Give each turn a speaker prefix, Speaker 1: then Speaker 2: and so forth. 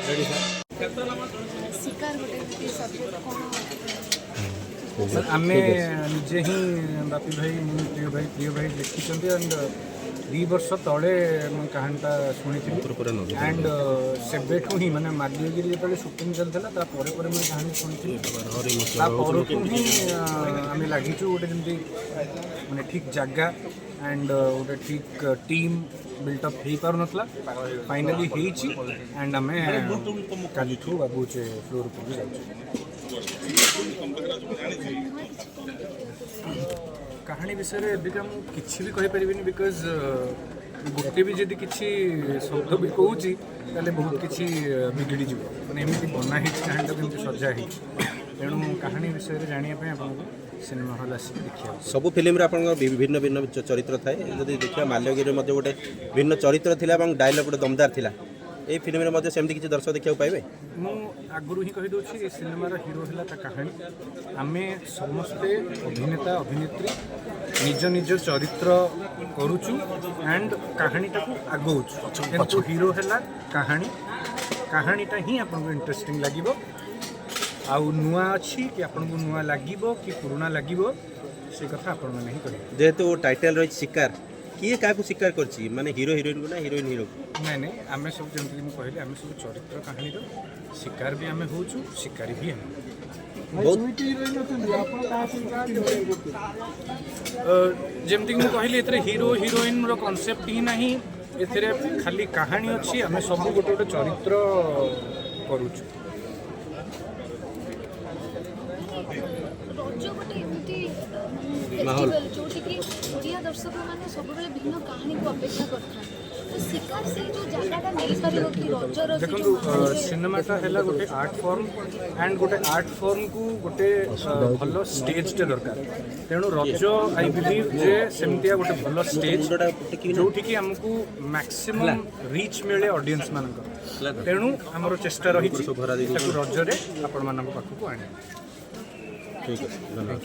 Speaker 1: Ready
Speaker 2: शिकार गोटे subject
Speaker 1: sir आमे निजे ही बापी भाई प्रिय भाई लिखिं एंड 2 वर्ष तले कहानीटा शुणी एंड सेबेठू ही माने माल्यगिरी जो सुटिंग चलता मुझे कहानी शुणी ही आम लगिचु गोटे जमी माने ठीक जगह एंड गोटे ठीक टीम बिल्टअप हो पार नाला फाइनाली एंड आम काली बाबूचे फ्लोर को भी कहानी विषय में एबिका मुझे भी कहीपर बिकज गोटे भी जदि किसी शब्द भी कहूँ ताले बहुत किसी बिगड़ी जीव मैंने एमती बनाई कहानी केमती सजा है तेणु कहानी विषय में जानापी आपको सिनेमा हल आसिक देखिए
Speaker 3: सब फिल्म भिन्न भिन्न चरित्र थाए जदि देखिए माल्यगिरी गोटे भिन्न चरित्र थिला डायलॉग गोटे दमदार थिला ये फिल्म में सेमती किसी दर्शक देखा पाइबे
Speaker 1: मु आगुरी ही कहीदे ये सिनेमार हिरो है कहानी आमे समस्ते अभिनेता अभिनेत्री निज निज चरित्र करुचु एंड कहानीटा को आगौचु किंतु हिरो है कहानी कहानीटा ही आपको इंटरेस्टिंग लगे आउ नुआ अच्छी कि आपको नुआ लगे कि पुराना लगे से कथा आपण मैंने ही करेंगे
Speaker 3: जेहेतु टाइटल रही शिकार किए क्या शिकार कर माने हीरो हिरोइन को ना हिरोइन हीरो
Speaker 1: नहीं नहीं आम सब जमी कहली आम सब चरित्र कहानी शिकार भी आम हो शिकारी भी जमती मुझे कहली ए हीरो हिरोइन कॉन्सेप्ट ही ना ए खाली कहानी अच्छी आम सब गोटे गोटे चरित्र करुचु
Speaker 2: माहौल जोटी कि ओडिया दर्शक माने सब बेले भिन्न कहानी को अपेक्षा करथान तो शिकार से जो जगहटा मिल पारियो कि रजर
Speaker 1: देखो सिनेमाटा है गोटे आर्ट फॉर्म एंड गोटे आर्ट फॉर्म को गोटे भल स्टेज टे दरकार तेणु रज आई बिलीव जे सेमतिया गोटे भल स्टेज जोठी कि हमको मैक्सिमम रीच मिले ऑडियंस मानक तेणु हमर चेष्टा रही रजरे आपण मानक पाखु आने
Speaker 3: ठीक है धन्यवाद।